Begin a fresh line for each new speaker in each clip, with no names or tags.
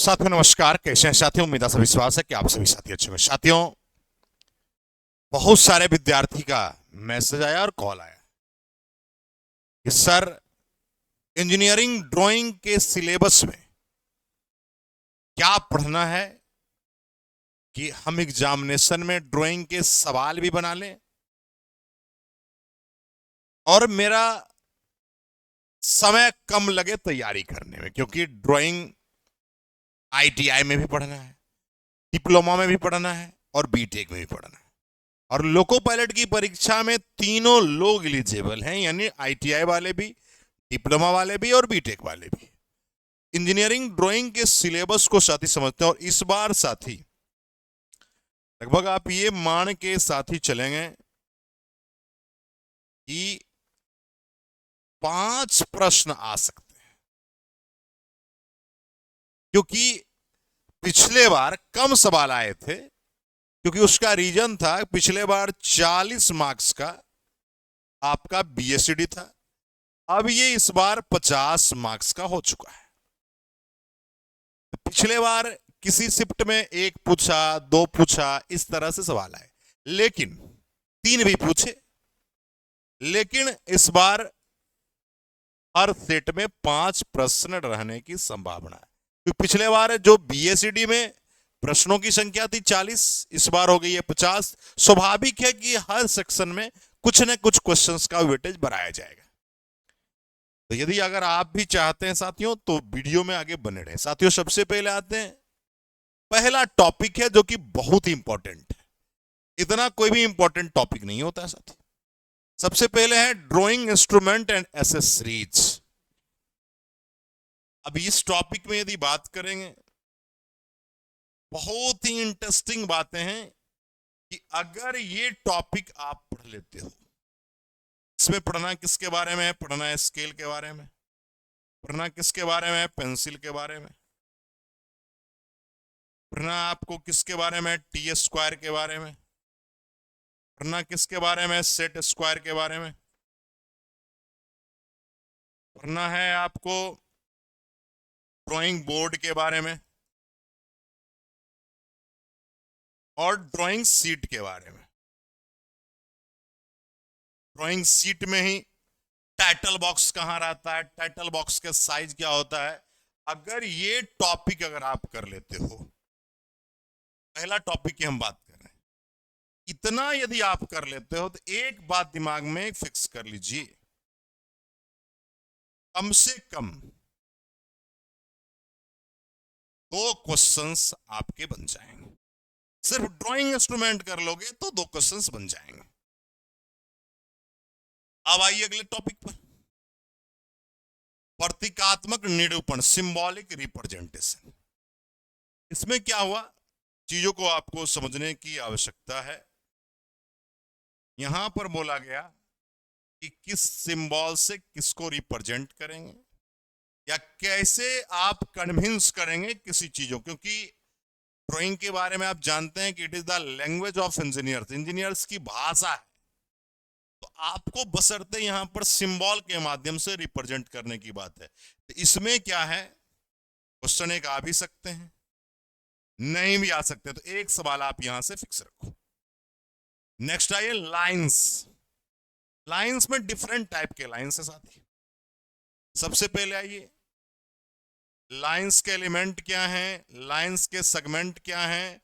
साथियों नमस्कार, कैसे हैं साथियों। उम्मीद है विश्वास है कि आप सभी साथी अच्छे होंगे। साथियों, बहुत सारे विद्यार्थी का मैसेज आया और कॉल आया कि सर, इंजीनियरिंग ड्राइंग के सिलेबस में क्या पढ़ना है कि हम एग्जामिनेशन में ड्राइंग के सवाल भी बना लें और मेरा समय कम लगे तैयारी करने में, क्योंकि ड्राइंग आईटीआई में भी पढ़ना है, डिप्लोमा में भी पढ़ना है और बीटेक में भी पढ़ना है। और लोको पायलट की परीक्षा में तीनों लोग एलिजिबल हैं, यानी आईटीआई वाले भी, डिप्लोमा वाले भी और बीटेक वाले भी। इंजीनियरिंग ड्राइंग के सिलेबस को साथी समझते हैं और इस बार साथी लगभग आप ये मान के साथी चलेंगे कि 5 प्रश्न आ सकते हैं, क्योंकि पिछले बार कम सवाल आए थे। क्योंकि उसका रीजन था, पिछले बार 40 मार्क्स का आपका बीएसडी था, अब ये इस बार 50 मार्क्स का हो चुका है। पिछले बार किसी शिफ्ट में 1 पूछा, 2 पूछा, इस तरह से सवाल आए, लेकिन 3 भी पूछे। लेकिन इस बार हर सेट में 5 प्रश्न रहने की संभावना है। तो पिछले बार जो बीएसडी में प्रश्नों की संख्या थी 40, इस बार हो गई है 50। स्वाभाविक है कि हर सेक्शन में कुछ न कुछ क्वेश्चंस का वेटेज बढ़ाया जाएगा। तो यदि अगर आप भी चाहते हैं साथियों, तो वीडियो में आगे बने रहें। साथियों, सबसे पहले आते हैं, पहला टॉपिक है जो कि बहुत ही इंपॉर्टेंट है। इतना कोई भी इंपॉर्टेंट टॉपिक नहीं होता साथी। सबसे पहले है ड्राइंग इंस्ट्रूमेंट एंड एसेसरीज। अब इस टॉपिक में यदि बात करेंगे, बहुत ही इंटरेस्टिंग बातें हैं कि अगर ये टॉपिक आप पढ़ लेते हो, इसमें पढ़ना किसके बारे में है? पढ़ना है स्केल के बारे में, पढ़ना किसके बारे में है? पेंसिल के बारे में, पढ़ना आपको किसके बारे में? टी स्क्वायर के बारे में, पढ़ना किसके बारे में? सेट स्क्वायर के बारे में, पढ़ना है आपको ड्राइंग बोर्ड के बारे में और ड्राइंग सीट के बारे में। ड्राइंग सीट में ही टाइटल बॉक्स कहाँ रहता है, टाइटल बॉक्स का साइज क्या होता है। अगर ये टॉपिक अगर आप कर लेते हो, पहला टॉपिक की हम बात कर रहे हैं, इतना यदि आप कर लेते हो तो एक बात दिमाग में फिक्स कर लीजिए, कम से कम 2 क्वेश्चंस आपके बन जाएंगे। सिर्फ ड्राइंग इंस्ट्रूमेंट कर लोगे तो 2 क्वेश्चंस बन जाएंगे। अब आइए अगले टॉपिक पर, प्रतीकात्मक निरूपण, सिंबॉलिक रिप्रेजेंटेशन। इसमें क्या हुआ, चीजों को आपको समझने की आवश्यकता है। यहां पर बोला गया कि किस सिंबल से किसको रिप्रेजेंट करेंगे या कैसे आप कन्विंस करेंगे किसी चीजों, क्योंकि ड्राइंग के बारे में आप जानते हैं कि it is the language of engineers, engineers की भाषा है। तो आपको बशर्ते यहां पर सिंबल के माध्यम से रिप्रेजेंट करने की बात है। तो इसमें क्या है, क्वेश्चन एक आ भी सकते हैं, नहीं भी आ सकते, तो एक सवाल आप यहां से फिक्स रखो। नेक्स्ट आइए लाइंस। लाइंस में डिफरेंट टाइप के लाइंस है साथी। सबसे पहले आइए, लाइंस के एलिमेंट क्या हैं, लाइंस के सेगमेंट क्या हैं,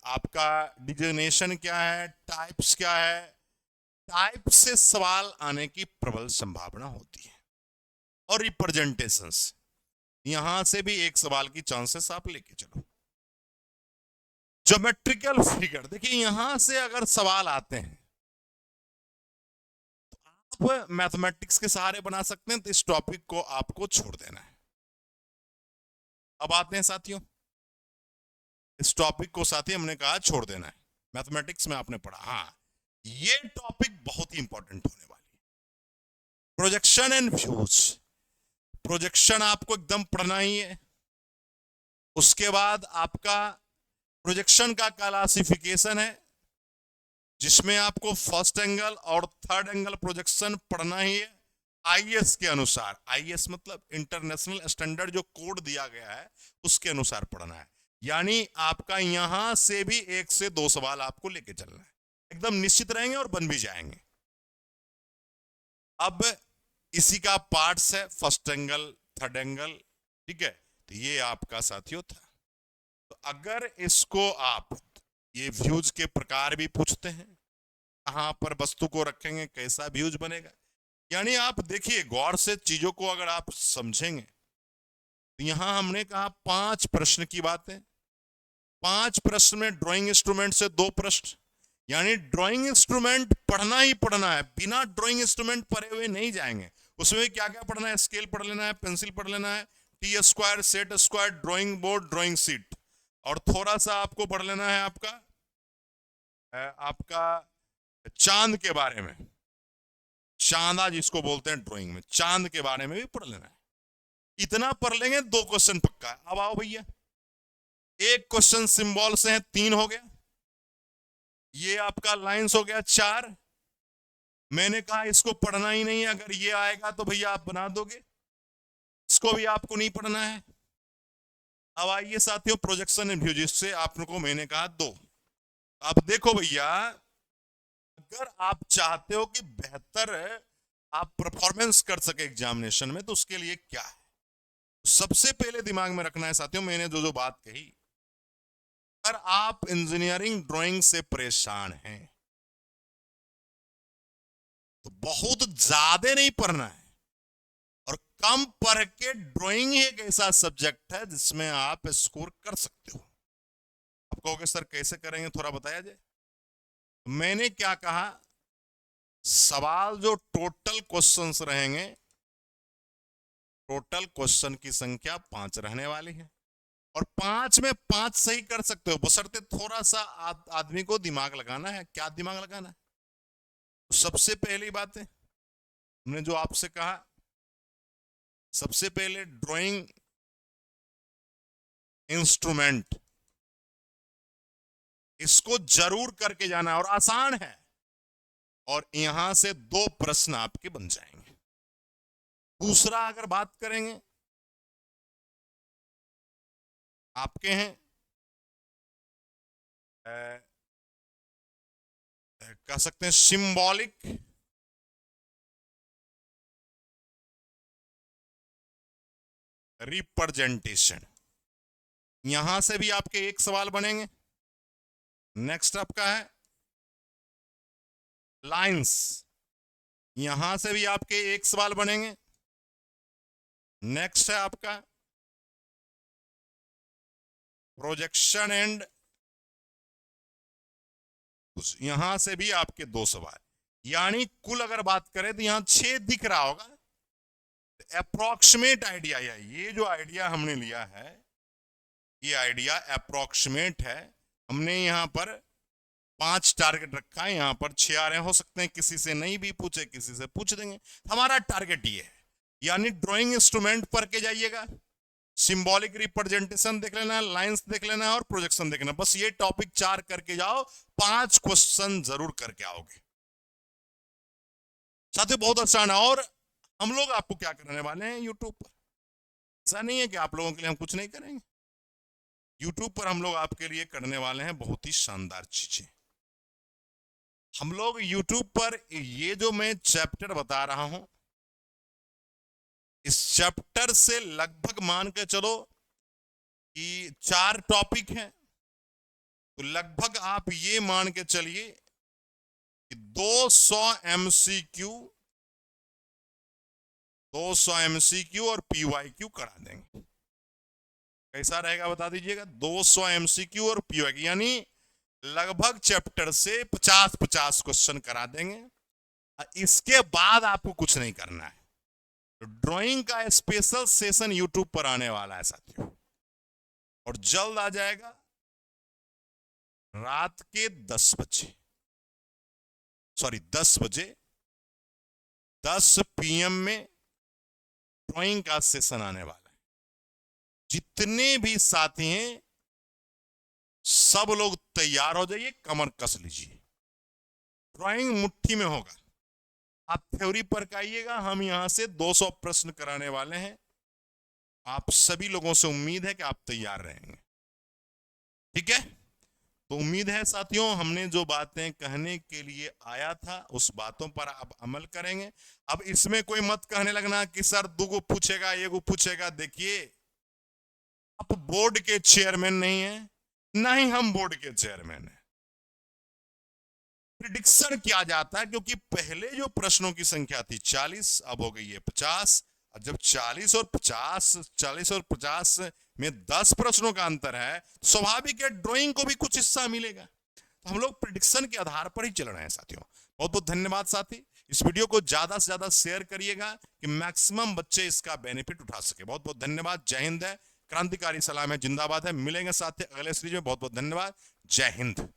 आपका डिजिग्नेशन क्या है, टाइप्स क्या है। टाइप से सवाल आने की प्रबल संभावना होती है और रिप्रेजेंटेशंस, यहां से भी एक सवाल की चांसेस आप लेके चलो। ज्योमेट्रिकल फिगर, देखिए यहां से अगर सवाल आते हैं तो आप मैथमेटिक्स के सहारे बना सकते हैं, तो इस टॉपिक को आपको छोड़ देना है। अब आते हैं साथियों, इस टॉपिक को साथी हमने कहा छोड़ देना है, मैथमेटिक्स में आपने पढ़ा। हाँ, ये टॉपिक बहुत ही इंपॉर्टेंट होने वाली है, प्रोजेक्शन एंड व्यूज। प्रोजेक्शन आपको एकदम पढ़ना ही है। उसके बाद आपका प्रोजेक्शन का क्लासिफिकेशन है, जिसमें आपको फर्स्ट एंगल और थर्ड एंगल प्रोजेक्शन पढ़ना ही है। आईएस के अनुसार, आईएस मतलब इंटरनेशनल स्टैंडर्ड जो कोड दिया गया है उसके अनुसार पढ़ना है। यानी आपका यहां से भी 1 से 2 सवाल आपको लेके चलना है, एकदम निश्चित रहेंगे और बन भी जाएंगे। अब इसी का पार्ट्स है फर्स्ट एंगल, थर्ड एंगल, ठीक है। तो ये आपका साथियों था। तो अगर इसको आप, ये व्यूज के प्रकार भी पूछते हैं, कहां पर वस्तु को रखेंगे, कैसा व्यूज बनेगा, यानी आप देखिए गौर से चीजों को अगर आप समझेंगे। तो यहां हमने कहा 5 प्रश्न की बात है, 5 प्रश्न में ड्राइंग इंस्ट्रूमेंट से 2 प्रश्न, यानी ड्राइंग इंस्ट्रूमेंट पढ़ना ही पढ़ना है, बिना ड्राइंग इंस्ट्रूमेंट पढ़े हुए नहीं जाएंगे। उसमें क्या क्या पढ़ना है, स्केल पढ़ लेना है, पेंसिल पढ़ लेना है, T square, set square, drawing board, drawing sheet, और थोड़ा सा आपको पढ़ लेना है आपका चांद के बारे में, चांदा जिसको बोलते हैं ड्राइंग में, चांद के बारे में भी पढ़ लेना है। इतना पढ़ लेंगे 2 क्वेश्चन पक्का है। अब आओ भैया, एक क्वेश्चन सिंबल से है, 3 हो गया, ये आपका लाइंस हो गया 4। मैंने कहा इसको पढ़ना ही नहीं है, अगर ये आएगा तो भैया आप बना दोगे, इसको भी आपको नहीं पढ़ना है। अब आइए साथियों प्रोजेक्शन एंड व्यू, जिससे आपको मैंने कहा 2। अब देखो भैया, अगर आप चाहते हो कि बेहतर आप परफॉर्मेंस कर सके एग्जामिनेशन में, तो उसके लिए क्या है, सबसे पहले दिमाग में रखना है साथियों, मैंने जो जो बात कही, अगर आप इंजीनियरिंग ड्राइंग से परेशान हैं तो बहुत ज्यादा नहीं पढ़ना है, और कम पढ़ के ड्राइंग एक ऐसा सब्जेक्ट है जिसमें आप स्कोर कर सकते हो। आप कहोगे सर कैसे करेंगे, थोड़ा बताया जाए। मैंने क्या कहा, सवाल जो टोटल क्वेश्चंस रहेंगे, टोटल क्वेश्चन की संख्या 5 रहने वाली है, और 5 में 5 सही कर सकते हो, बशर्ते थोड़ा सा आदमी को दिमाग लगाना है। क्या दिमाग लगाना है, सबसे पहली बात है हमने जो आपसे कहा, सबसे पहले ड्राइंग इंस्ट्रूमेंट, इसको जरूर करके जाना है और आसान है, और यहां से 2 प्रश्न आपके बन जाएंगे। दूसरा अगर बात करेंगे, आपके हैं कह सकते हैं सिंबॉलिक रिप्रेजेंटेशन, यहां से भी आपके 1 सवाल बनेंगे। नेक्स्ट आपका है लाइंस, यहां से भी आपके 1 सवाल बनेंगे। नेक्स्ट है आपका प्रोजेक्शन एंड, यहां से भी आपके 2 सवाल, यानी कुल अगर बात करें तो यहां 6 दिख रहा होगा। अप्रोक्सीमेट आइडिया, ये जो आइडिया हमने लिया है, ये आइडिया अप्रोक्सीमेट है। हमने यहां पर 5 टारगेट रखा है, यहां पर 6 आ रहे हो सकते हैं किसी से नहीं भी पूछे, किसी से पूछ देंगे। हमारा टारगेट ये है, यानी ड्राइंग इंस्ट्रूमेंट पढ़ के जाइएगा, सिंबॉलिक रिप्रेजेंटेशन देख लेना है, लाइंस देख लेना है, और प्रोजेक्शन देखना, बस ये टॉपिक 4 करके जाओ, 5 क्वेश्चन जरूर करके आओगे साथियों, बहुत आसान है। और हम लोग आपको क्या करने वाले हैं यूट्यूब पर, ऐसा नहीं है कि आप लोगों के लिए हम कुछ नहीं करेंगे, यूट्यूब पर हम लोग आपके लिए करने वाले हैं बहुत ही शानदार चीजें। हम लोग यूट्यूब पर ये जो मैं चैप्टर बता रहा हूं, इस चैप्टर से लगभग मान के चलो कि 4 टॉपिक हैं, तो लगभग आप ये मान के चलिए कि 200 एमसीक्यू, 200 एमसीक्यू और पीवाईक्यू करा देंगे। कैसा रहेगा बता दीजिएगा, 200 एमसीक्यू और पीवाईक्यू, यानी लगभग चैप्टर से 50-50 क्वेश्चन करा देंगे। इसके बाद आपको कुछ नहीं करना है। तो ड्राइंग का स्पेशल सेशन यूट्यूब पर आने वाला है साथियों, और जल्द आ जाएगा, रात के 10 बजे, सॉरी 10 बजे, 10 PM में ड्राइंग का सेशन आने वाला है। जितने भी साथी हैं सब लोग तैयार हो जाइए, कमर कस लीजिए, ड्राइंग मुट्ठी में होगा। आप थ्योरी पर आइएगा, हम यहां से 200 प्रश्न कराने वाले हैं। आप सभी लोगों से उम्मीद है कि आप तैयार रहेंगे, ठीक है। तो उम्मीद है साथियों, हमने जो बातें कहने के लिए आया था उस बातों पर आप अमल करेंगे। अब इसमें कोई मत कहने लगना कि सर 2 को पूछेगा, 1 को पूछेगा। देखिए, आप बोर्ड के चेयरमैन नहीं है, ना ही हम बोर्ड के चेयरमैन हैं। प्रिडिक्शन किया जाता है, क्योंकि पहले जो प्रश्नों की संख्या थी 40, अब हो गई है 50। और जब 40 और 50 में 10 प्रश्नों का अंतर है, तो स्वाभाविक है ड्राइंग को भी कुछ हिस्सा मिलेगा। तो हम लोग प्रिडिक्शन के आधार पर ही चल रहे हैं साथियों। बहुत बहुत धन्यवाद साथी। इस वीडियो को ज्यादा से ज्यादा शेयर करिएगा कि मैक्सिमम बच्चे इसका बेनिफिट उठा सके। बहुत बहुत धन्यवाद। जय हिंद है, क्रांतिकारी सलाम है, जिंदाबाद है। मिलेंगे साथी अगले सीरीज में। बहुत बहुत धन्यवाद। जय हिंद।